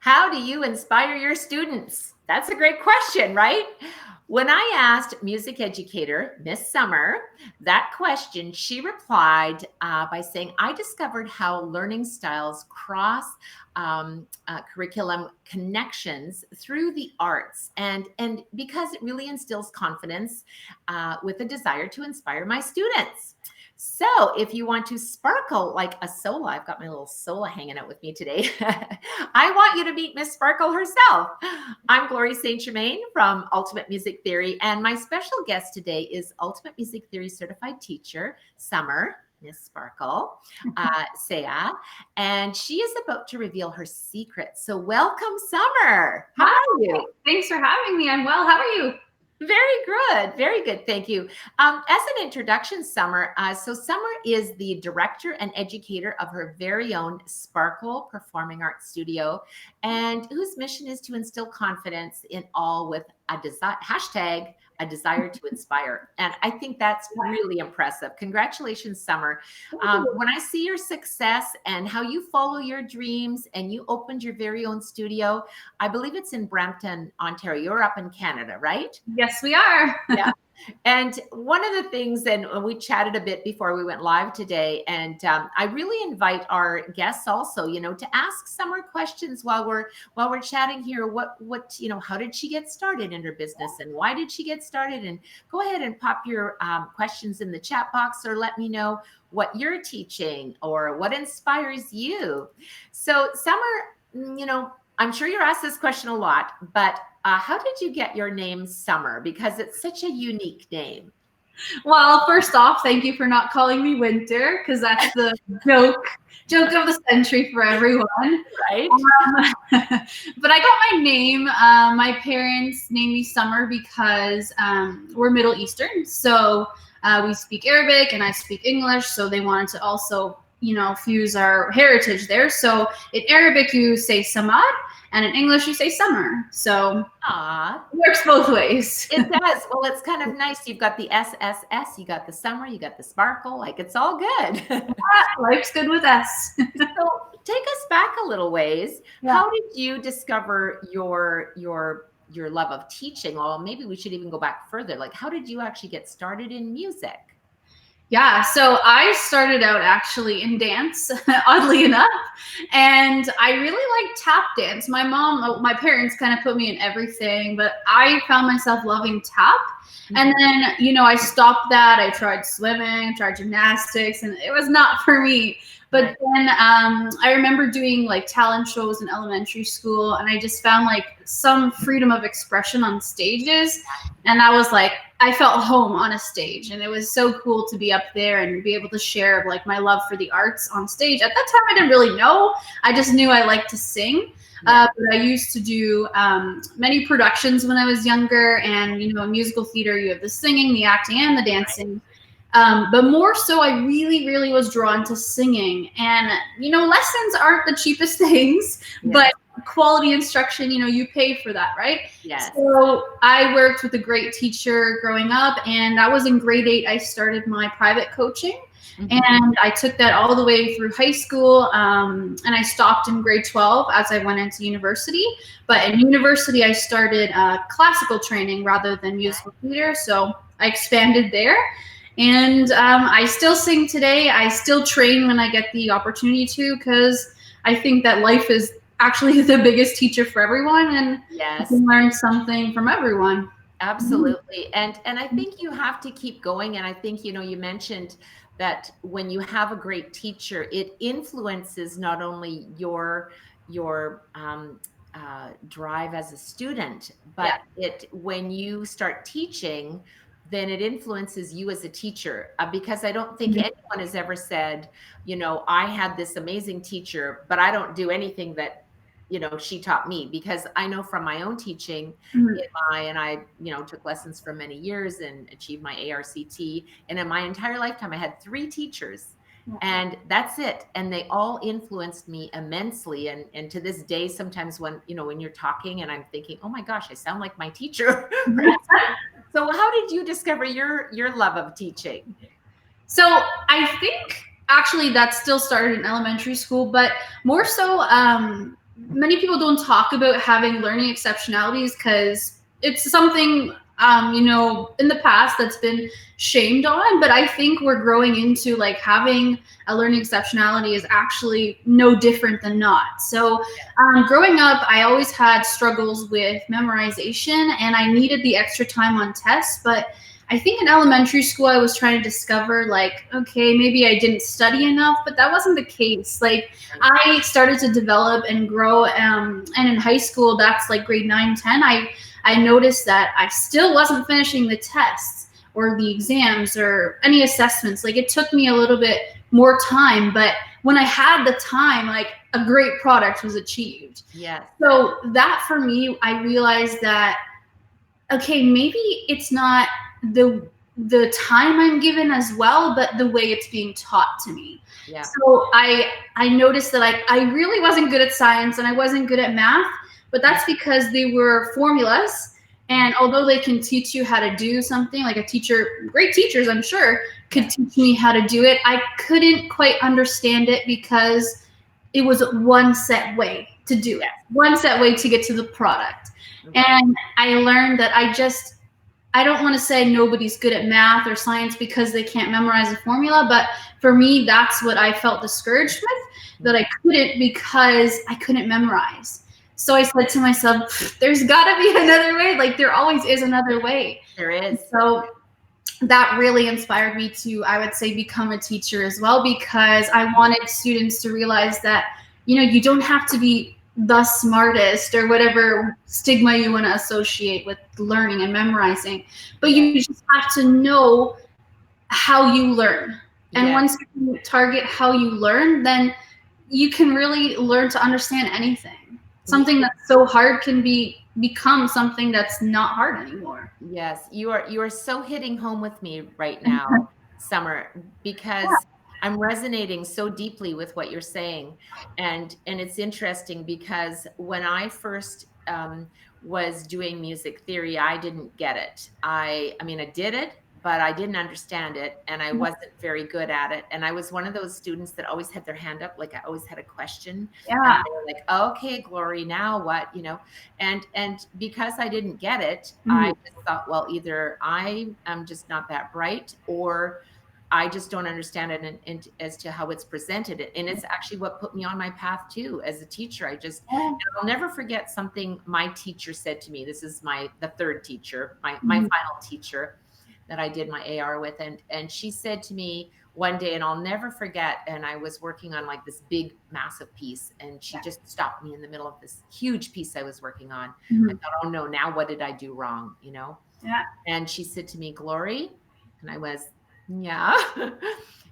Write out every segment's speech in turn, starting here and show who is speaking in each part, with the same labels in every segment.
Speaker 1: How do you inspire your students? That's a great question, right? When I asked music educator Miss Summer that question, she replied by saying, I discovered how learning styles cross curriculum connections through the arts. And because it really instills confidence with a desire to inspire my students. So if you want to sparkle like a Sola, I've got my little Sola hanging out with me today. I want you to meet Miss Sparkle herself. I'm Gloria St. Germain from Ultimate Music Theory, and my special guest today is Ultimate Music Theory certified teacher, Miss Sparkle Saiegh, and she is about to reveal her secret. So welcome, Summer. How are you?
Speaker 2: Thanks for having me. I'm well. How are you?
Speaker 1: Very good. Very good. Thank you. As an introduction, Summer, so Summer is the director and educator of her very own Sparkle Performing Arts Studio, and whose mission is to instill confidence in all with a desire to inspire. And I think that's really impressive. Congratulations, Summer. When I see your success and how you follow your dreams and you opened your very own studio, I believe it's in Brampton, Ontario. You're up in Canada, right?
Speaker 2: Yes, we are.
Speaker 1: Yeah. And one of the things, and we chatted a bit before we went live today, and I really invite our guests also, to ask Summer questions while we're chatting here. What how did she get started in her business, and why did she get started? And go ahead and pop your questions in the chat box, or let me know what you're teaching or what inspires you. So Summer, I'm sure you're asked this question a lot, but how did you get your name Summer? Because it's such a unique name.
Speaker 2: Well, first off, thank you for not calling me Winter, because that's the joke of the century for everyone.
Speaker 1: Right.
Speaker 2: But I got my name. My parents named me Summer because we're Middle Eastern. So we speak Arabic and I speak English. So they wanted to also fuse our heritage there. So in Arabic, you say Samar, and in English, you say summer. So it works both ways.
Speaker 1: It does. Well, it's kind of nice. You've got the SSS, you got the summer, you got the sparkle. Like, it's all good.
Speaker 2: Life's good with S.
Speaker 1: So take us back a little ways. Yeah. How did you discover your love of teaching? Well, maybe we should even go back further. Like, how did you actually get started in music?
Speaker 2: Yeah, so I started out actually in dance, oddly enough, and I really liked tap dance. My parents kind of put me in everything, but I found myself loving tap. And then, I stopped that. I tried swimming, tried gymnastics, and it was not for me. But then I remember doing like talent shows in elementary school, and I just found like some freedom of expression on stages. And I was like, I felt home on a stage, and it was so cool to be up there and be able to share like my love for the arts on stage. At that time, I didn't really know. I just knew I liked to sing. But I used to do many productions when I was younger, and in musical theater, you have the singing, the acting, and the dancing. But more so, I really, really was drawn to singing. And, lessons aren't the cheapest things, but quality instruction, you pay for that, right?
Speaker 1: Yes.
Speaker 2: So I worked with a great teacher growing up, and that was in grade 8. I started my private coaching. And I took that all the way through high school, and I stopped in grade 12 as I went into university. But in university, I started classical training rather than musical theater, so I expanded there. And I still sing today. I still train when I get the opportunity to, because I think that life is actually the biggest teacher for everyone, and you can learn something from everyone.
Speaker 1: Absolutely. And I think you have to keep going. And I think, you mentioned that when you have a great teacher, it influences not only your drive as a student, but when you start teaching, then it influences you as a teacher, because I don't think anyone has ever said, I had this amazing teacher, but I don't do anything that she taught me, because I know from my own teaching, I took lessons for many years and achieved my ARCT. And in my entire lifetime, I had 3 teachers, and that's it. And they all influenced me immensely. And to this day, sometimes when you're talking and I'm thinking, oh my gosh, I sound like my teacher. So how did you discover your love of teaching?
Speaker 2: So I think actually that still started in elementary school, but more so many people don't talk about having learning exceptionalities because it's something, in the past that's been shamed on. But I think we're growing into like having a learning exceptionality is actually no different than not. So growing up, I always had struggles with memorization and I needed the extra time on tests. But I think in elementary school, I was trying to discover like, okay, maybe I didn't study enough, but that wasn't the case. Like I started to develop and grow. And in high school, that's like grade 9, 10, I noticed that I still wasn't finishing the tests or the exams or any assessments. Like it took me a little bit more time, but when I had the time, like a great product was achieved.
Speaker 1: Yes.
Speaker 2: So that for me, I realized that, okay, maybe it's not the time I'm given as well, but the way it's being taught to me.
Speaker 1: Yeah.
Speaker 2: So I noticed that I really wasn't good at science and I wasn't good at math, but that's because they were formulas. And although they can teach you how to do something, like a teacher, great teachers, I'm sure, could teach me how to do it, I couldn't quite understand it because it was one set way to do it, one set way to get to the product.
Speaker 1: Right.
Speaker 2: And I learned that I don't want to say nobody's good at math or science because they can't memorize a formula, but for me, that's what I felt discouraged with, that I couldn't because I couldn't memorize. So I said to myself, there's got to be another way. Like there always is another way.
Speaker 1: There is.
Speaker 2: So that really inspired me to, I would say, become a teacher as well, because I wanted students to realize that, you don't have to be the smartest or whatever stigma you want to associate with learning and memorizing, but you just have to know how you learn. And once you target how you learn, then you can really learn to understand anything. Something that's so hard can become something that's not hard anymore.
Speaker 1: Yes, you are so hitting home with me right now, Summer, because I'm resonating so deeply with what you're saying. And it's interesting because when I first was doing music theory, I didn't get it. I mean, I did it, but I didn't understand it and I wasn't very good at it. And I was one of those students that always had their hand up, like I always had a question. And they were like, okay, Glory, now what, and because I didn't get it, I just thought, well, either I am just not that bright or I just don't understand it and as to how it's presented. And it's actually what put me on my path too as a teacher. And I'll never forget something my teacher said to me. This is the third teacher, my final teacher that I did my AR with. And she said to me one day, and I'll never forget, and I was working on like this big, massive piece, and she just stopped me in the middle of this huge piece I was working on. I thought, oh no, now what did I do wrong?
Speaker 2: Yeah.
Speaker 1: And she said to me, Glory, and I was, yeah.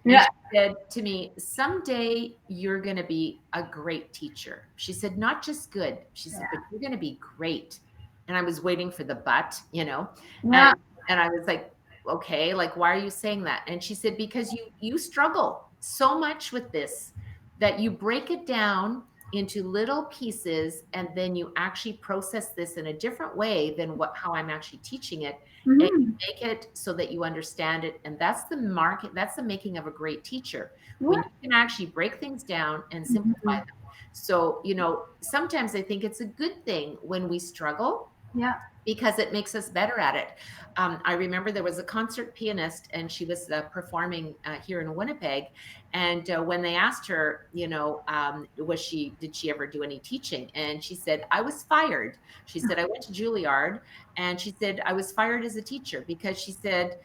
Speaker 2: Yeah.
Speaker 1: She said to me, someday you're going to be a great teacher. She said, not just good. She said, but you're going to be great. And I was waiting for the but,
Speaker 2: Yeah.
Speaker 1: and I was like, okay, like, why are you saying that? And she said, because you struggle so much with this that you break it down into little pieces and then you actually process this in a different way than how I'm actually teaching it. And you make it so that you understand it. And that's the making of a great teacher, when you can actually break things down and simplify them. So, sometimes I think it's a good thing when we struggle.
Speaker 2: Yeah.
Speaker 1: Because it makes us better at it. I remember there was a concert pianist and she was performing here in Winnipeg. And when they asked her, did she ever do any teaching? And she said, I was fired. She said, I went to Juilliard and she said, I was fired as a teacher because she said,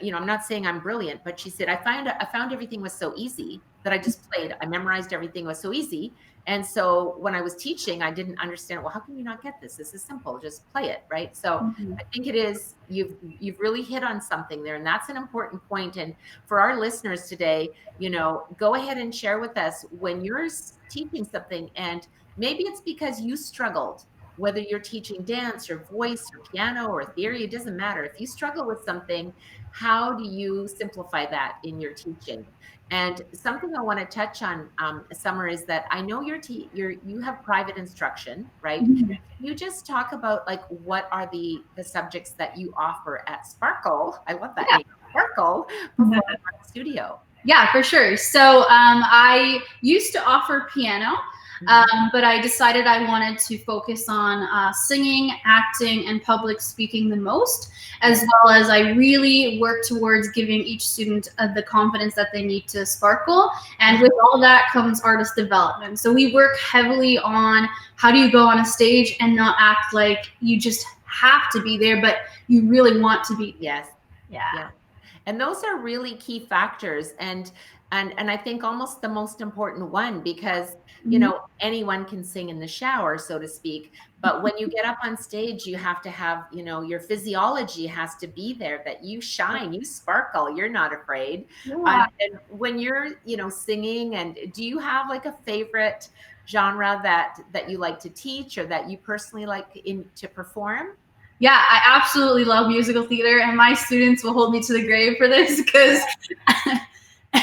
Speaker 1: I'm not saying I'm brilliant, but she said, I found everything was so easy that I just played. I memorized everything was so easy. And so when I was teaching, I didn't understand, well, how can you not get this? This is simple, just play it, right? So I think it is, you've really hit on something there. And that's an important point. And for our listeners today, go ahead and share with us when you're teaching something, and maybe it's because you struggled, whether you're teaching dance or voice or piano or theory, it doesn't matter. If you struggle with something, how do you simplify that in your teaching? And something I want to touch on, Summer, is that I know you have private instruction, right? Can you just talk about like what are the subjects that you offer at Sparkle? I love that name, Sparkle Performing Arts Studio.
Speaker 2: Yeah, for sure. So I used to offer piano. But I decided I wanted to focus on singing, acting, and public speaking the most, as well as I really work towards giving each student the confidence that they need to sparkle. And with all that comes artist development. So we work heavily on how do you go on a stage and not act like you just have to be there, but you really want to be there.
Speaker 1: Yes.
Speaker 2: Yeah.
Speaker 1: And those are really key factors. And I think almost the most important one, because, you know, anyone can sing in the shower, so to speak. But when you get up on stage, you have to have, you know, your physiology has to be there, that you shine, you sparkle, you're not afraid. And when you're, you know, singing, and do you have like a favorite genre that you like to teach, or that you personally like to perform?
Speaker 2: Yeah, I absolutely love musical theater, and my students will hold me to the grave for this because,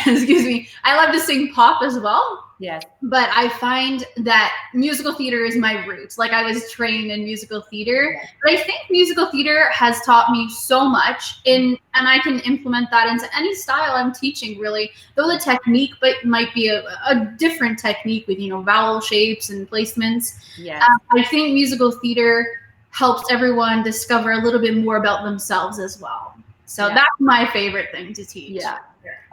Speaker 2: excuse me, I love to sing pop as well.
Speaker 1: Yes.
Speaker 2: But I find that musical theater is my roots. Like, I was trained in musical theater, but I think musical theater has taught me so much and I can implement that into any style I'm teaching, really. Though the technique might be a different technique with, you know, vowel shapes and placements.
Speaker 1: Yes.
Speaker 2: I think musical theater helps everyone discover a little bit more about themselves as well. So that's my favorite thing to teach.
Speaker 1: Yeah.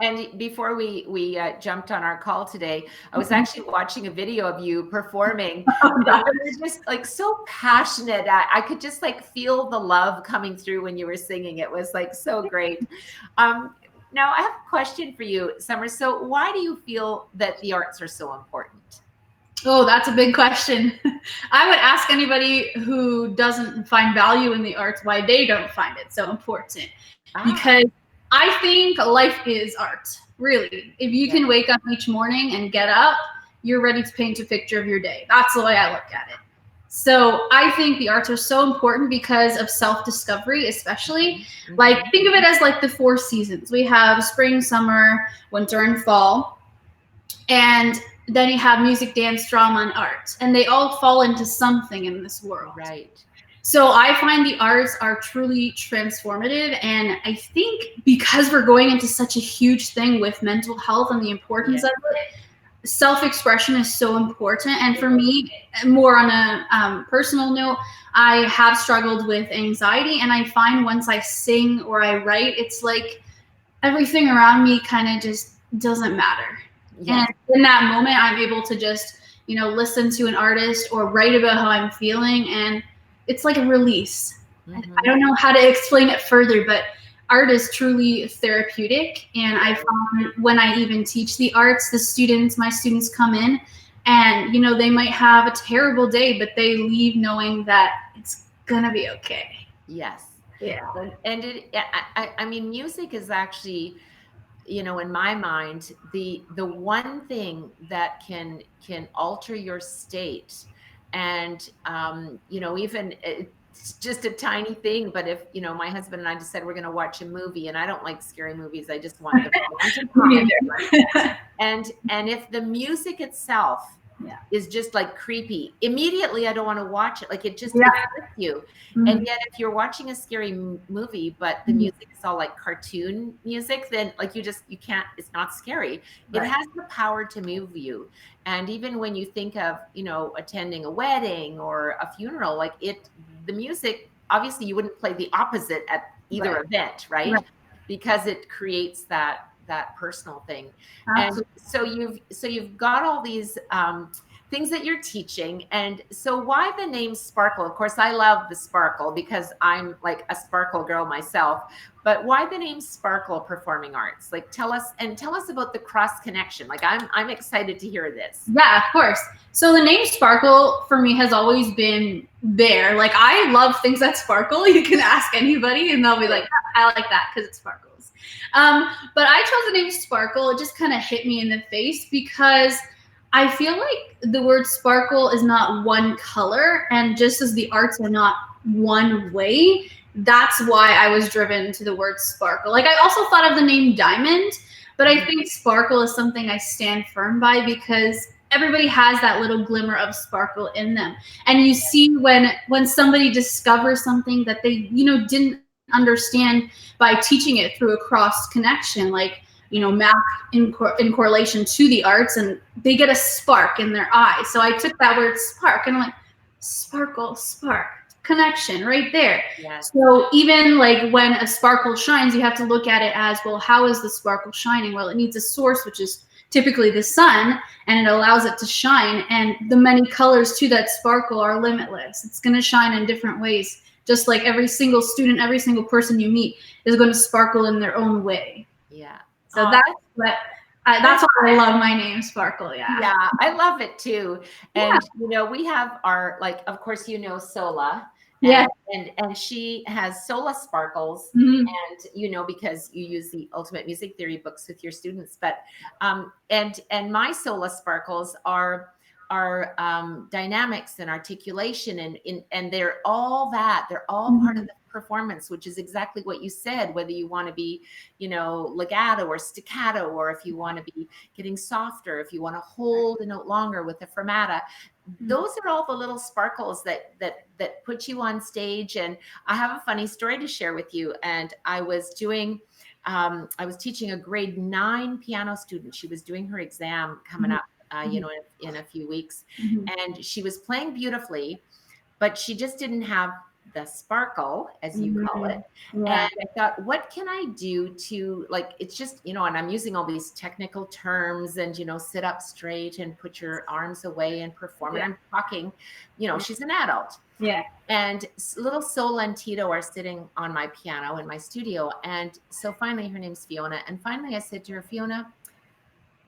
Speaker 1: And before we jumped on our call today, I was actually watching a video of you performing. You were just like so passionate. I could just like feel the love coming through when you were singing. It was like so great. Now I have a question for you, Summer. So why do you feel that the arts are so important?
Speaker 2: Oh, that's a big question. I would ask anybody who doesn't find value in the arts why they don't find it so important. Because I think life is art, really. If you can wake up each morning and get up, you're ready to paint a picture of your day. That's the way I look at it. So I think the arts are so important because of self-discovery, especially. Like, think of it as like the 4 seasons. We have spring, summer, winter, and fall. And then you have music, dance, drama, and art. And they all fall into something in this world.
Speaker 1: Right.
Speaker 2: So I find the arts are truly transformative. And I think because we're going into such a huge thing with mental health and the importance of it, self-expression is so important. And for me, more on a personal note, I have struggled with anxiety. And I find once I sing or I write, it's like everything around me kind of just doesn't matter. And in that moment, I'm able to just, you know, listen to an artist or write about how I'm feeling. And it's like a release. I don't know how to explain it further, but art is truly therapeutic. And I found when I even teach the arts, my students come in and, you know, they might have a terrible day, but they leave knowing that it's going to be okay.
Speaker 1: Yes.
Speaker 2: Yeah.
Speaker 1: And I mean, music is actually, you know, in my mind, the one thing that can alter your state. And, you know, even it's just a tiny thing, but if, you know, my husband and I just said we're going to watch a movie, and I don't like scary movies. I just want the and if the music itself is just like creepy, immediately I don't want to watch it. Like, it just hurts you. And yet if you're watching a scary movie, but the music is all like cartoon music, then like you can't, it's not scary. It has the power to move you. And even when you think of, you know, attending a wedding or a funeral, like the music, obviously you wouldn't play the opposite at either event, right? Because it creates that personal thing. Absolutely. And so you've got all these things that you're teaching. And so why the name Sparkle? Of course, I love the sparkle because I'm like a sparkle girl myself. But why the name Sparkle Performing Arts? Like, tell us about the cross connection. Like, I'm excited to hear this.
Speaker 2: Yeah, of course. So the name Sparkle for me has always been there. Like, I love things that sparkle. You can ask anybody and they'll be like, I like that because it sparkles. But I chose the name Sparkle. It just kind of hit me in the face because I feel like the word sparkle is not one color, and just as the arts are not one way, that's why I was driven to the word sparkle. Like, I also thought of the name Diamond, but I think sparkle is something I stand firm by because everybody has that little glimmer of sparkle in them. And you see when somebody discovers something that they, you know, didn't understand by teaching it through a cross connection. Like, math in correlation to the arts, and they get a spark in their eye. So I took that word spark and I'm like, sparkle, spark, connection right there.
Speaker 1: Yes.
Speaker 2: So even like when a sparkle shines, you have to look at it as, well, how is the sparkle shining? Well, it needs a source, which is typically the sun, and it allows it to shine. And the many colors to that sparkle are limitless. It's going to shine in different ways. Just like every single student, every single person you meet is going to sparkle in their own way.
Speaker 1: Yeah.
Speaker 2: So that's why I love my name, Sparkle. Yeah.
Speaker 1: Yeah, I love it too.
Speaker 2: Yeah.
Speaker 1: And we have our, like, of course, Sola.
Speaker 2: Yeah.
Speaker 1: And she has Sola Sparkles.
Speaker 2: Mhm.
Speaker 1: And because you use the Ultimate Music Theory books with your students, but and my Sola Sparkles are dynamics and articulation, and they're all part of the performance, which is exactly what you said, whether you want to be legato or staccato, or if you want to be getting softer, if you want to hold a note longer with the fermata. Those are all the little sparkles that put you on stage. And I have a funny story to share with you. And I was teaching a grade 9 piano student. She was doing her exam coming up in a few weeks. And she was playing beautifully, but she just didn't have the sparkle, as you call it.
Speaker 2: Yeah.
Speaker 1: And I thought, what can I do to, like, it's just, and I'm using all these technical terms and, sit up straight and put your arms away and perform. And I'm talking, she's an adult.
Speaker 2: Yeah.
Speaker 1: And little Sola and Tito are sitting on my piano in my studio. And so finally, her name's Fiona. And finally I said to her, Fiona,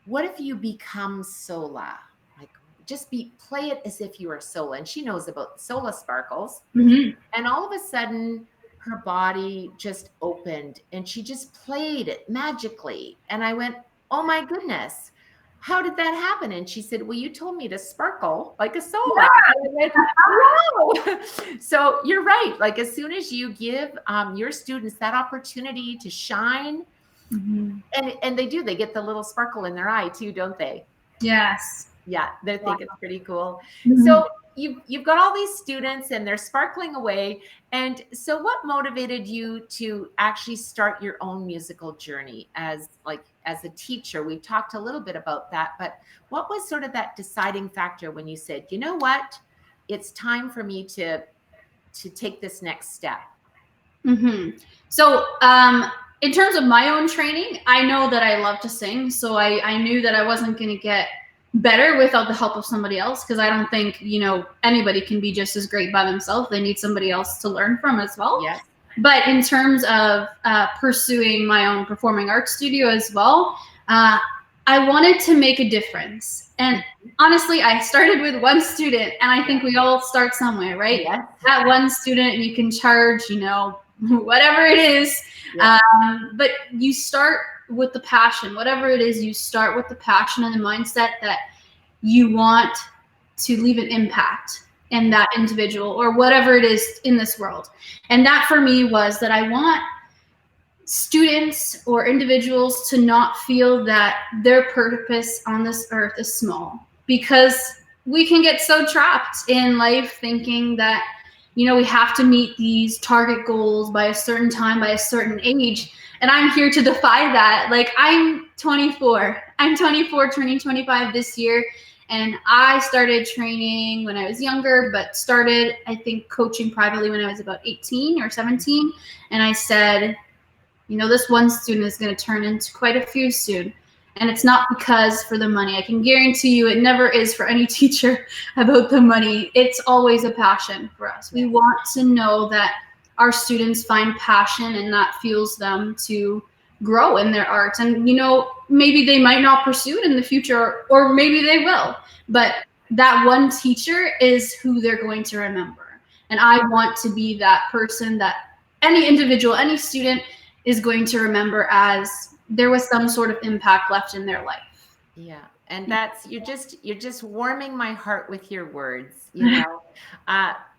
Speaker 1: what if you become Sola? Like, just play it as if you were Sola. And she knows about Sola Sparkles. And all of a sudden, her body just opened and she just played it magically. And I went, oh my goodness, how did that happen? And she said, well, you told me to sparkle like a Sola. And I went, wow. So you're right. Like, as soon as you give your students that opportunity to shine, and they do, they get the little sparkle in their eye too, don't they?
Speaker 2: Yes.
Speaker 1: Yeah, they think it's pretty cool. So you've got all these students and they're sparkling away. And so what motivated you to actually start your own musical journey as a teacher? We've talked a little bit about that, but what was sort of that deciding factor when you said, you know what, it's time for me to take this next step?
Speaker 2: So in terms of my own training, I know that I love to sing. So I knew that I wasn't going to get better without the help of somebody else, because I don't think, anybody can be just as great by themselves. They need somebody else to learn from as well.
Speaker 1: Yes.
Speaker 2: But in terms of pursuing my own performing arts studio as well, I wanted to make a difference. And honestly, I started with one student, and I think we all start somewhere, right?
Speaker 1: Yes.
Speaker 2: That one student, you can charge, whatever it is.
Speaker 1: Yeah.
Speaker 2: But you start with the passion. Whatever it is, you start with the passion and the mindset that you want to leave an impact in that individual or whatever it is in this world. And that for me was that I want students or individuals to not feel that their purpose on this earth is small, because we can get so trapped in life thinking that, we have to meet these target goals by a certain time, by a certain age. And I'm here to defy that. Like, I'm 24. I'm 24, turning 25 this year. And I started training when I was younger, but started, I think, coaching privately when I was about 18 or 17. And I said, this one student is going to turn into quite a few soon. And it's not because for the money. I can guarantee you it never is for any teacher about the money. It's always a passion for us. We want to know that our students find passion and that fuels them to grow in their arts. And, maybe they might not pursue it in the future, or maybe they will. But that one teacher is who they're going to remember. And I want to be that person that any individual, any student is going to remember as there was some sort of impact left in their life.
Speaker 1: Yeah. And that's, you're just warming my heart with your words,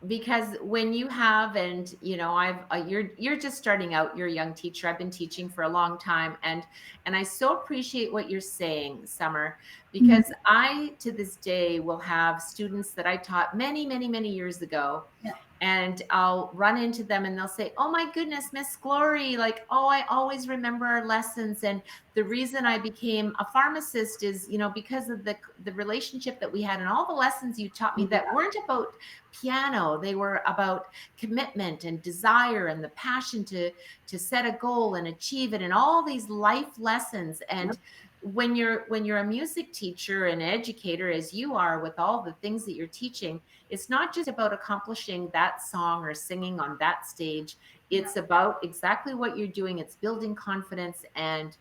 Speaker 1: because when you have, and, you're just starting out, you're a young teacher. I've been teaching for a long time. And I so appreciate what you're saying, Summer, because I, to this day, will have students that I taught many, many, many years ago.
Speaker 2: Yeah.
Speaker 1: and I'll run into them and they'll say, "Oh my goodness, Miss Glory, like, oh, I always remember our lessons. And the reason I became a pharmacist is, because of the relationship that we had and all the lessons you taught me that weren't about piano. They were about commitment and desire and the passion to set a goal and achieve it, and all these life lessons." And when you're a music teacher and educator, as you are, with all the things that you're teaching, it's not just about accomplishing that song or singing on that stage. It's about exactly what you're doing. It's building confidence and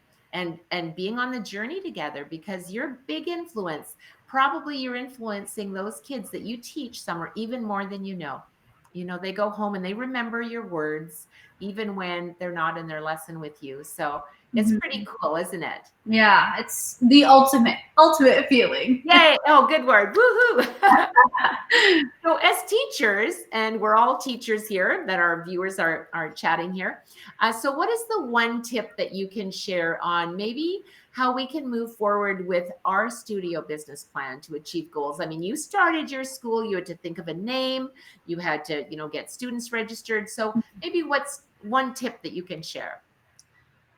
Speaker 1: being on the journey together, because your big influence, probably you're influencing those kids that you teach Summer even more than they go home and they remember your words even when they're not in their lesson with you. So it's pretty cool, isn't it?
Speaker 2: Yeah, it's the ultimate feeling.
Speaker 1: Yay. Oh, good word. Woohoo. So as teachers, and we're all teachers here that our viewers are chatting here. So what is the one tip that you can share on maybe how we can move forward with our studio business plan to achieve goals? I mean, you started your school, you had to think of a name, you had to, get students registered. So maybe what's one tip that you can share?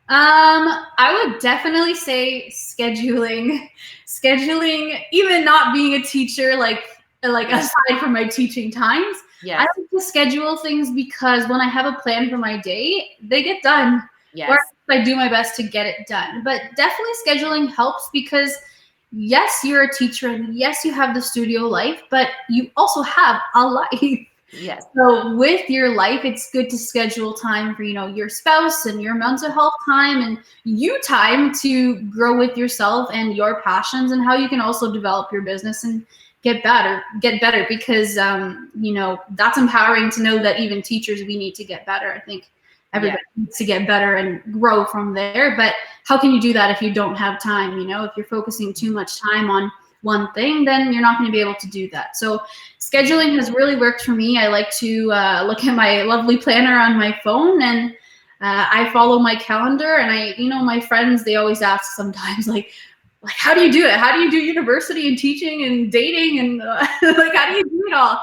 Speaker 2: I would definitely say scheduling, even not being a teacher, like aside from my teaching times.
Speaker 1: Yes.
Speaker 2: I like to schedule things because when I have a plan for my day, they get done.
Speaker 1: Yes.
Speaker 2: Or I do my best to get it done. But definitely scheduling helps because yes, you're a teacher and yes, you have the studio life, but you also have a life.
Speaker 1: Yes.
Speaker 2: So with your life, it's good to schedule time for, your spouse and your mental health time and you time to grow with yourself and your passions, and how you can also develop your business and get better because, that's empowering to know that even teachers, we need to get better. I think everybody needs to get better and grow from there. But how can you do that if you don't have time? If you're focusing too much time on one thing, then you're not going to be able to do that. So scheduling has really worked for me. I like to look at my lovely planner on my phone, and I follow my calendar. And my friends, they always ask sometimes, like, how do you do it? How do you do university and teaching and dating and how do you do it all?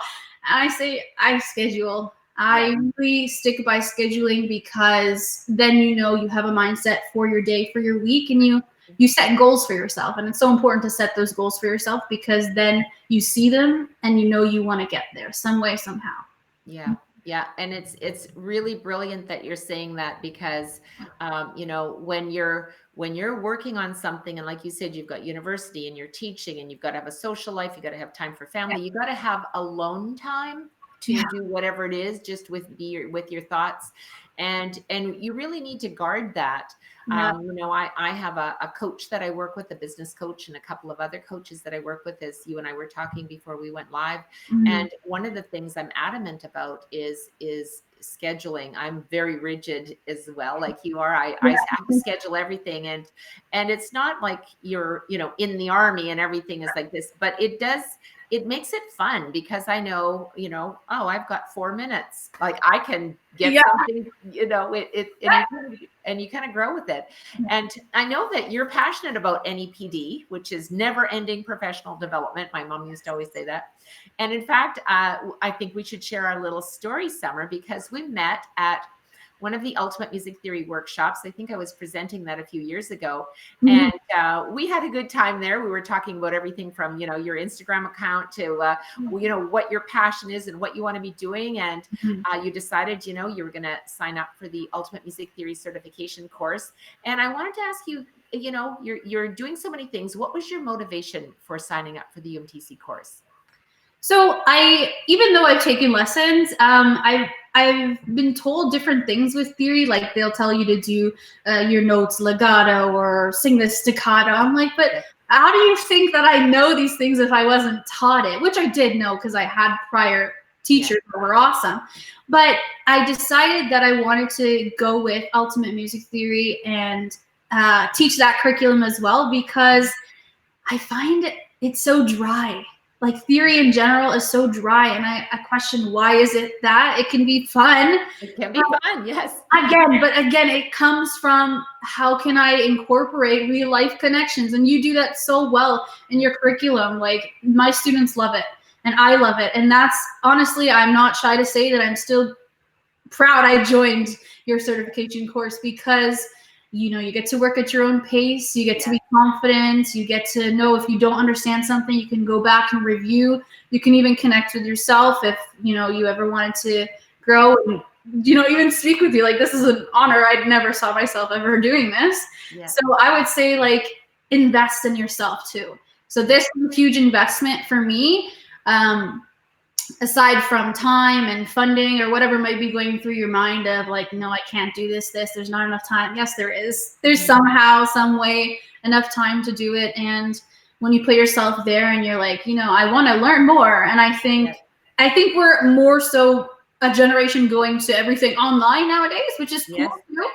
Speaker 2: And I say, I schedule. I really stick by scheduling because then you have a mindset for your day, for your week, and you set goals for yourself. And it's so important to set those goals for yourself because then you see them and you want to get there some way, somehow.
Speaker 1: Yeah. Yeah. And it's really brilliant that you're saying that because, when you're working on something, and like you said, you've got university and you're teaching and you've got to have a social life, you got to have time for family, you got to have alone time to do whatever it is, just with your thoughts. And you really need to guard that. I have a coach that I work with, a business coach, and a couple of other coaches that I work with, as you and I were talking before we went live. And one of the things I'm adamant about is scheduling. I'm very rigid as well, like you are. I have to schedule everything, and it's not like you're in the army and everything is like this, but it makes it fun because I know, oh, I've got 4 minutes. Like I can get something, and you kind of grow with it. And I know that you're passionate about NEPD, which is never ending professional development. My mom used to always say that. And in fact, I think we should share our little story, Summer, because we met at one of the Ultimate Music Theory workshops. I think I was presenting that a few years ago. And we had a good time there. We were talking about everything from, your Instagram account to, what your passion is and what you want to be doing. And you decided, you were going to sign up for the Ultimate Music Theory certification course. And I wanted to ask you, you're doing so many things. What was your motivation for signing up for the UMTC course?
Speaker 2: So even though I've taken lessons, I've been told different things with theory. Like they'll tell you to do your notes legato or sing this staccato. I'm like, but how do you think that I know these things if I wasn't taught it? Which I did know because I had prior teachers that were awesome. But I decided that I wanted to go with Ultimate Music Theory and teach that curriculum as well because I find it's so dry. Like theory in general is so dry, and I question why is it that? It can be fun.
Speaker 1: It can be fun, yes.
Speaker 2: Again, it comes from how can I incorporate real life connections, and you do that so well in your curriculum. Like my students love it. and I love it. And that's honestly, I'm not shy to say that I'm still proud I joined your certification course, because you get to work at your own pace, you get to be confident, you get to know if you don't understand something, you can go back and review, you can even connect with yourself if you ever wanted to grow and even speak with you. Like, this is an honor. I never saw myself ever doing this. So I would say, like, invest in yourself too. So this is a huge investment for me. Aside from time and funding or whatever might be going through your mind of like, no, I can't do this, there's not enough time. Yes, there is. There's somehow, some way, enough time to do it. And when you put yourself there and you're like, I want to learn more. And I think we're more so a generation going to everything online nowadays, which is cool too.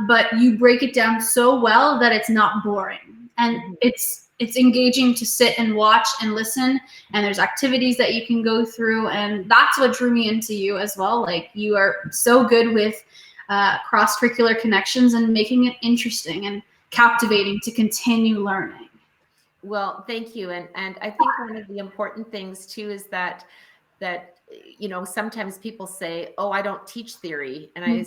Speaker 2: But you break it down so well that it's not boring. And it's engaging to sit and watch and listen, and there's activities that you can go through, and that's what drew me into you as well. Like, you are so good with cross-curricular connections and making it interesting and captivating to continue learning.
Speaker 1: Well, thank you. And I think one of the important things too is that sometimes people say, "Oh, I don't teach theory," and I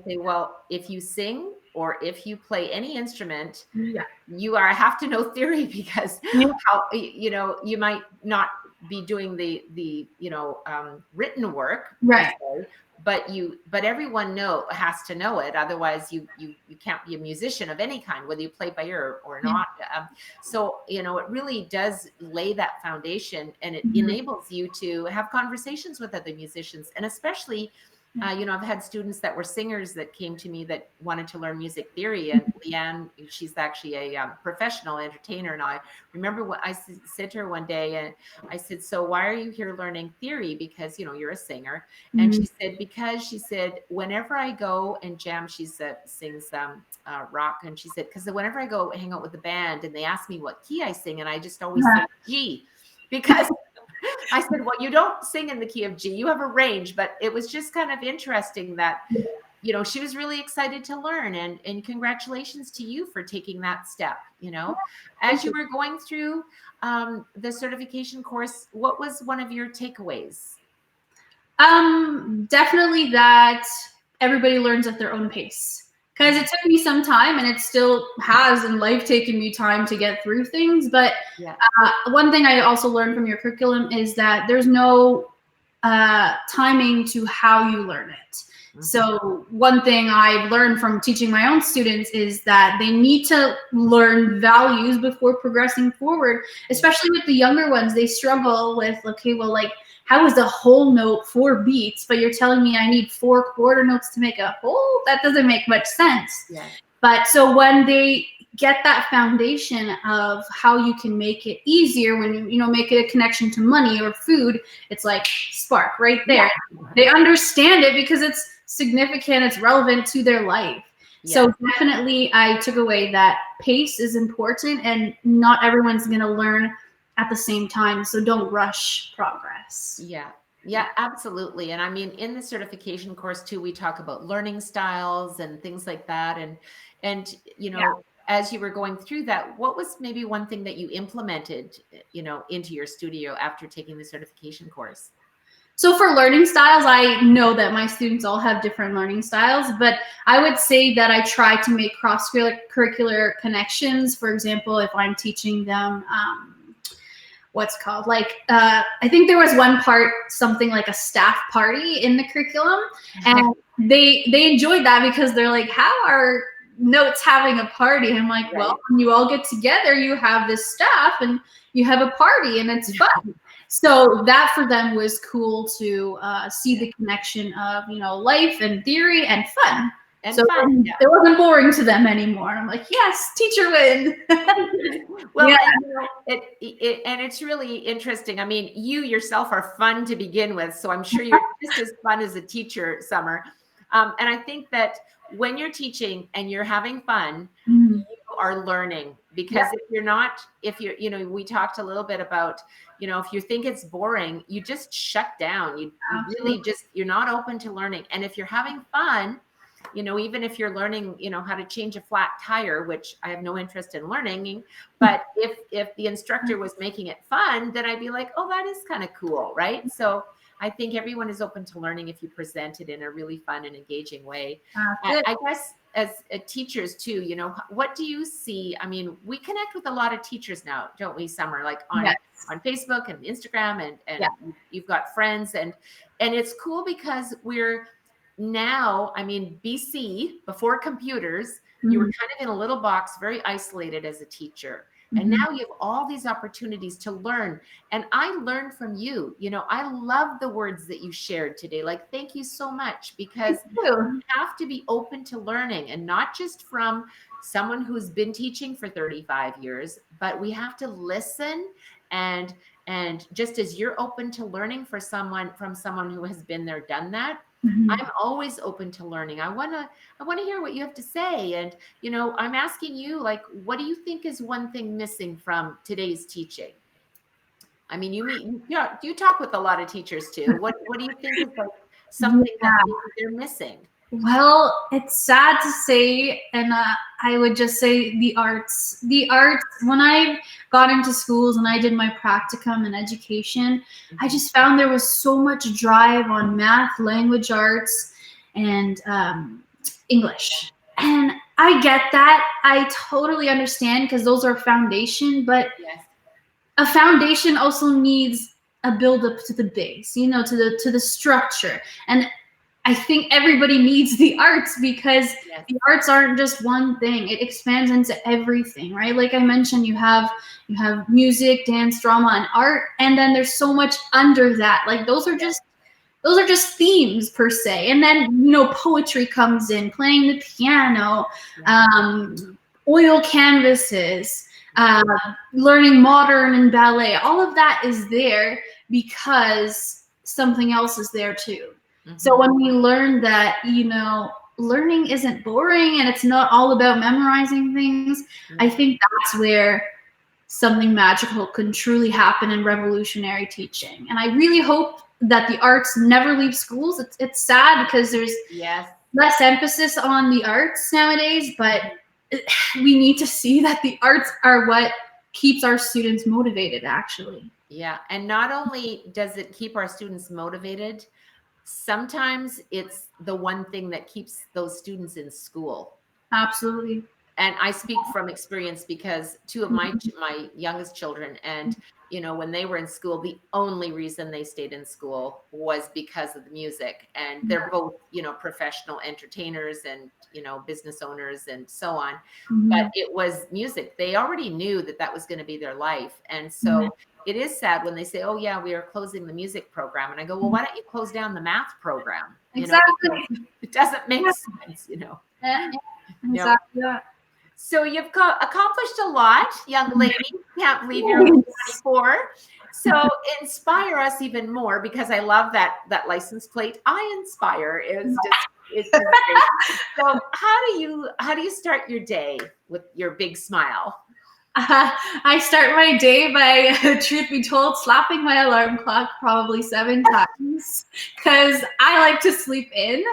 Speaker 1: say, well, if you sing or if you play any instrument, you have to know theory, because you might not be doing the written work,
Speaker 2: right?
Speaker 1: But everyone has to know it. Otherwise, you can't be a musician of any kind, whether you play by ear or not. So it really does lay that foundation, and it enables you to have conversations with other musicians, and especially. I've had students that were singers that came to me that wanted to learn music theory, and Leanne, she's actually a professional entertainer. And I remember what I said to her one day, and I said, "So why are you here learning theory? Because, you're a singer." And she said, whenever I go and jam, she sings rock. And she said, because whenever I go hang out with the band and they ask me what key I sing, and I just always say G, because I said, well, you don't sing in the key of G, you have a range. But it was just kind of interesting that, she was really excited to learn, and congratulations to you for taking that step. As you were going through the certification course, what was one of your takeaways?
Speaker 2: Definitely that everybody learns at their own pace. Because it took me some time, and it still has in life taken me time to get through things. But one thing I also learned from your curriculum is that there's no timing to how you learn it. So one thing I've learned from teaching my own students is that they need to learn values before progressing forward, especially with the younger ones. They struggle with, okay, well, like, how is a whole note 4 beats, but you're telling me I need 4 quarter notes to make a whole? That doesn't make much sense. But so when they get that foundation of how you can make it easier, when you make it a connection to money or food, it's like spark right there. They understand it because it's significant, it's relevant to their life. So definitely I took away that pace is important, and not everyone's going to learn at the same time. So don't rush progress.
Speaker 1: Yeah, absolutely. And I mean, in the certification course too, we talk about learning styles and things like that. And as you were going through that, what was maybe one thing that you implemented, into your studio after taking the certification course?
Speaker 2: So for learning styles, I know that my students all have different learning styles, but I would say that I try to make cross-curricular connections. For example, if I'm teaching them, I think there was one part, something like a staff party in the curriculum, and they enjoyed that because they're like, how are notes having a party? I'm like, well, when you all get together, you have this staff and you have a party, and it's fun. So that for them was cool to see the connection of, life and theory and fun.
Speaker 1: And
Speaker 2: so
Speaker 1: fun,
Speaker 2: it wasn't boring to them anymore. I'm like, yes, teacher win.
Speaker 1: Well, and it's really interesting. I mean, you yourself are fun to begin with, so I'm sure you're just as fun as a teacher, Summer. And I think that when you're teaching and you're having fun, you are learning, because if you're, we talked a little bit about, if you think it's boring, you just shut down. You really you're not open to learning. And if you're having fun, even if you're learning, how to change a flat tire, which I have no interest in learning, but if the instructor was making it fun, then I'd be like, oh, that is kind of cool, right? So I think everyone is open to learning if you present it in a really fun and engaging way. I guess as teachers too, what do you see? I mean, we connect with a lot of teachers now, don't we, Summer? Like on Facebook and Instagram, and you've got friends, and it's cool because we're now, I mean, BC, before computers, you were kind of in a little box, very isolated as a teacher. And now you have all these opportunities to learn. And I learned from you. I love the words that you shared today. Like, thank you so much, because you have to be open to learning, and not just from someone who's been teaching for 35 years, but we have to listen. And just as you're open to learning from someone who has been there, done that, I'm always open to learning. I want to hear what you have to say. And, I'm asking you, like, what do you think is one thing missing from today's teaching? I mean, you talk with a lot of teachers too. What do you think is like something that they're missing?
Speaker 2: Well, it's sad to say, and I would just say the arts. The arts, when I got into schools and I did my practicum in education, I just found there was so much drive on math, language arts, and English. And I get that. I totally understand, because those are foundation, but a foundation also needs a build up to the base, to the structure. And I think everybody needs the arts, because the arts aren't just one thing. It expands into everything, right? Like I mentioned, you have music, dance, drama, and art, and then there's so much under that. Like those are just themes per se. And then, poetry comes in, playing the piano, oil canvases, learning modern and ballet. All of that is there because something else is there too. So when we learn that, learning isn't boring and it's not all about memorizing things, I think that's where something magical can truly happen in revolutionary teaching. And I really hope that the arts never leave schools. It's sad because there's less emphasis on the arts nowadays, but we need to see that the arts are what keeps our students motivated, actually.
Speaker 1: Yeah. And not only does it keep our students motivated, sometimes it's the one thing that keeps those students in school.
Speaker 2: Absolutely.
Speaker 1: And I speak from experience, because two of my youngest children, and when they were in school, the only reason they stayed in school was because of the music. And they're both professional entertainers and business owners and so on. But it was music. They already knew that was going to be their life. And so it is sad when they say, oh yeah, we are closing the music program. And I go, well, why don't you close down the math program?
Speaker 2: Exactly.
Speaker 1: It doesn't make sense,
Speaker 2: Exactly that.
Speaker 1: So you've accomplished a lot, young lady. Can't believe you're only 24. So inspire us even more, because I love that license plate. I inspire is just great. So how do you start your day with your big smile?
Speaker 2: I start my day by, truth be told, slapping my alarm clock probably 7 times, because I like to sleep in.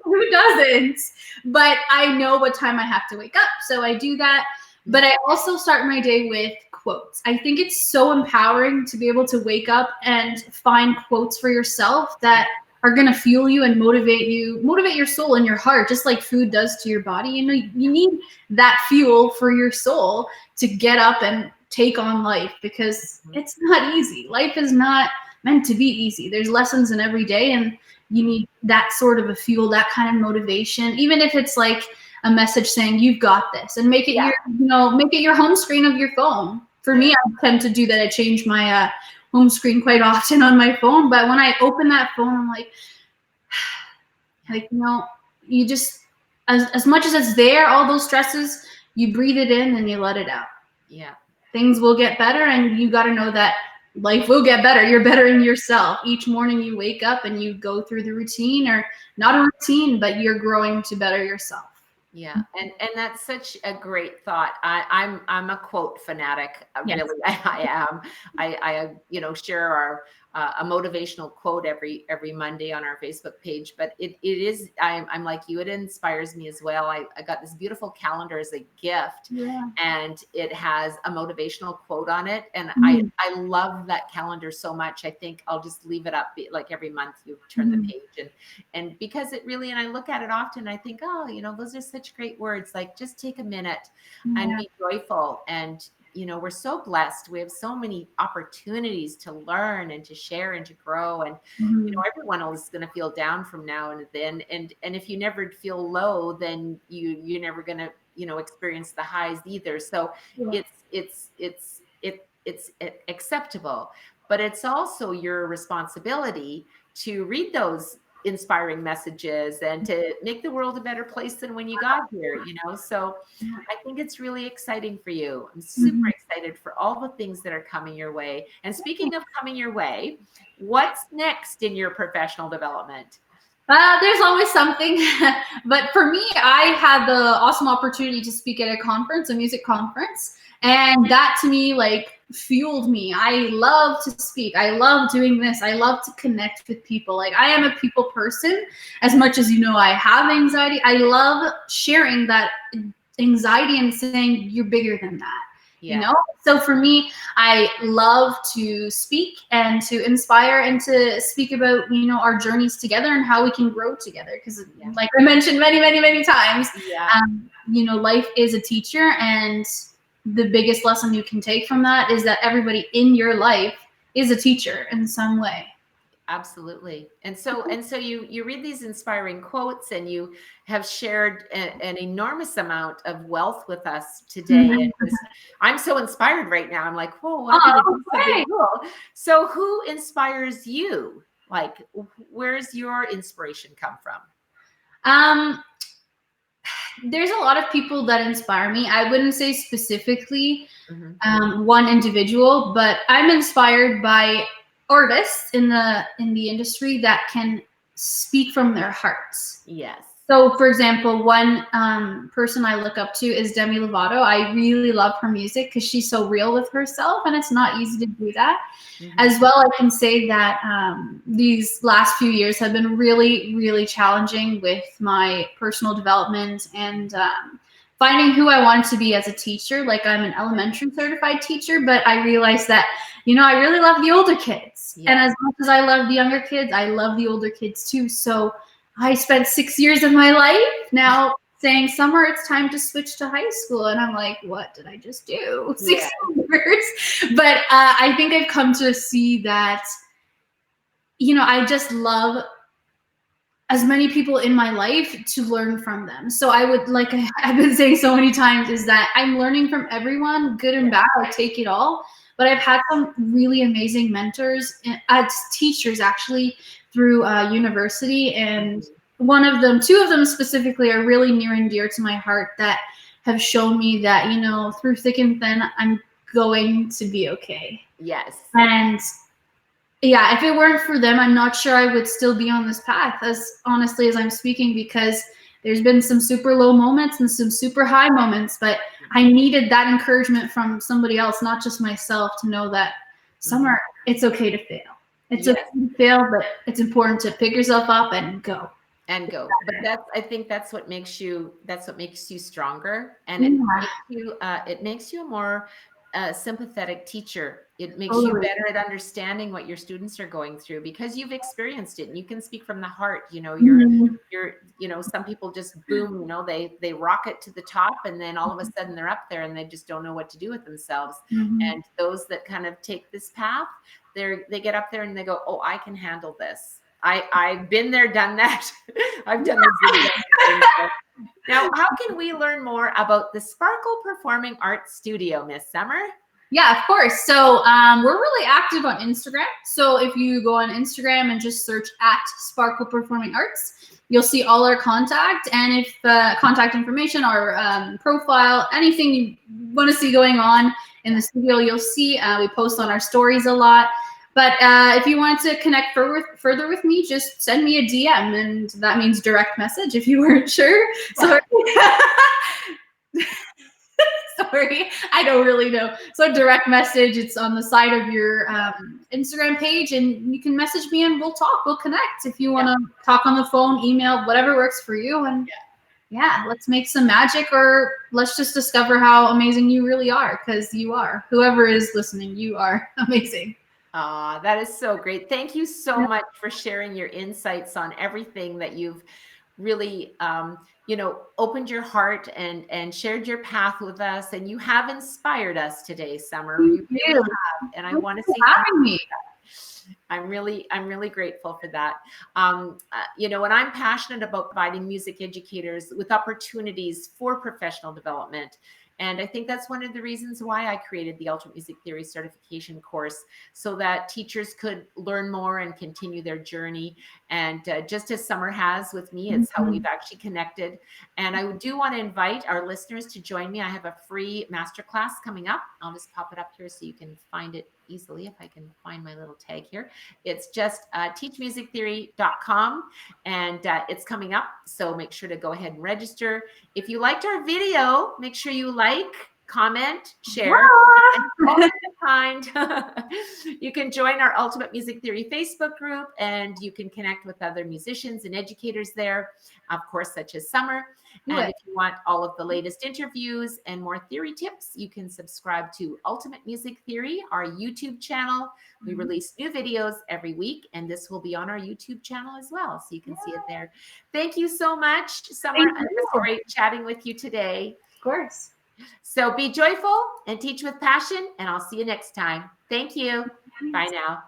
Speaker 2: Who doesn't? But I know what time I have to wake up, so I do that. But I also start my day with quotes. I think it's so empowering to be able to wake up and find quotes for yourself that are going to fuel you and motivate your soul and your heart, just like food does to your body. You need that fuel for your soul to get up and take on life, because it's not easy. Life is not meant to be easy. There's lessons in every day, and you need that sort of a fuel, that kind of motivation, even if it's like a message saying you've got this, and make it your home screen of your phone. For me, I tend to do that. I change my home screen quite often on my phone, but when I open that phone, I'm like you just, as much as it's there, all those stresses, you breathe it in and you let it out.
Speaker 1: Yeah.
Speaker 2: Things will get better, and you got to know that life will get better. You're better in yourself. Each morning you wake up and you go through the routine, or not a routine, but you're growing to better yourself.
Speaker 1: Yeah. And that's such a great thought. I'm a quote fanatic. Really, I am. I share a motivational quote every Monday on our Facebook page. But it is, I'm like you, it inspires me as well. I got this beautiful calendar as a gift, and it has a motivational quote on it. And I love that calendar so much. I think I'll just leave it up, like every month you turn the page, and because it really, and I look at it often, I think, oh, those are such great words. Like, just take a minute and be joyful. And we're so blessed. We have so many opportunities to learn and to share and to grow. And everyone is going to feel down from now and then. And if you never feel low, then you're never going to experience the highs either. So it's acceptable, but it's also your responsibility to read those inspiring messages and to make the world a better place than when you got here. So I think it's really exciting for you. I'm super excited for all the things that are coming your way. And speaking of coming your way, what's next in your professional development?
Speaker 2: There's always something, but for me, I had the awesome opportunity to speak at a conference, a music conference, and that to me fueled me. I love to speak. I love doing this. I love to connect with people. Like, I am a people person. As much as I have anxiety, I love sharing that anxiety and saying you're bigger than that. So for me, I love to speak and to inspire and to speak about our journeys together and how we can grow together, because like I mentioned many times, life is a teacher, and the biggest lesson you can take from that is that everybody in your life is a teacher in some way.
Speaker 1: Absolutely. And so you read these inspiring quotes, and you have shared an enormous amount of wealth with us today. And I'm so inspired right now. I'm like, whoa, I'm gonna do something cool. So who inspires you? Like, where's your inspiration come from?
Speaker 2: There's a lot of people that inspire me. I wouldn't say specifically one individual, but I'm inspired by artists in the industry that can speak from their hearts.
Speaker 1: Yes.
Speaker 2: So, for example, one person I look up to is Demi Lovato. I really love her music because she's so real with herself, and it's not easy to do that. As well, I can say that these last few years have been really, really challenging with my personal development and finding who I wanted to be as a teacher. Like, I'm an elementary certified teacher, but I realized that, I really love the older kids. Yeah. And as much as I love the younger kids, I love the older kids too. So I spent 6 years of my life now saying, Summer, it's time to switch to high school. And I'm like, what did I just do? 6 years. But I think I've come to see that, I just love as many people in my life to learn from them. So I would, like I've been saying so many times, is that I'm learning from everyone, good and bad. I take it all. But I've had some really amazing mentors as teachers, actually, through university. And two of them specifically are really near and dear to my heart, that have shown me that, through thick and thin, I'm going to be okay.
Speaker 1: Yes.
Speaker 2: And yeah, if it weren't for them, I'm not sure I would still be on this path, as honestly as I'm speaking, because there's been some super low moments and some super high moments, but I needed that encouragement from somebody else, not just myself, to know that Summer, it's okay to fail. It's okay to fail, but it's important to pick yourself up and go.
Speaker 1: But I think that's what makes you stronger. And it makes you a more sympathetic teacher. It makes you better at understanding what your students are going through, because you've experienced it and you can speak from the heart. You're some people just boom, they rocket to the top, and then all of a sudden they're up there and they just don't know what to do with themselves. And those that kind of take this path, they get up there and they go, oh, I can handle this. I've been there, done that. I've done this. Now, how can we learn more about the Sparkle Performing Arts Studio, Miss Summer?
Speaker 2: Yeah, of course. So we're really active on Instagram. So if you go on Instagram and just search at Sparkle Performing Arts, you'll see all our contact. And if contact information, our profile, anything you want to see going on in the studio, you'll see. We post on our stories a lot. But if you wanted to connect further with me, just send me a DM, and that means direct message if you weren't sure. So Sorry, I don't really know. So direct message, it's on the side of your Instagram page, and you can message me and we'll talk. We'll connect if you want to talk on the phone, email, whatever works for you. And yeah, let's make some magic, or let's just discover how amazing you really are, because you are. Whoever is listening, you are amazing.
Speaker 1: That is so great. Thank you so much for sharing your insights on everything that you've really, opened your heart and shared your path with us. And you have inspired us today, Summer. You really have. And I want to say thank you. I'm really grateful for that. And I'm passionate about providing music educators with opportunities for professional development. And I think that's one of the reasons why I created the Ultimate Music Theory certification course, so that teachers could learn more and continue their journey. And just as Summer has with me, it's how we've actually connected. And I do want to invite our listeners to join me. I have a free masterclass coming up. I'll just pop it up here so you can find it easily if I can find my little tag here. It's just teachmusictheory.com, and it's coming up. So make sure to go ahead and register. If you liked our video, make sure you like, comment, share, and all that kind. You can join our Ultimate Music Theory Facebook group, and you can connect with other musicians and educators there, of course, such as Summer. And if you want all of the latest interviews and more theory tips, you can subscribe to Ultimate Music Theory, our YouTube channel. We release new videos every week, and this will be on our YouTube channel as well, so you can see it there. Thank you so much, Summer. It was great chatting with you today.
Speaker 2: Of course.
Speaker 1: So be joyful and teach with passion, and I'll see you next time. Thank you. Bye now.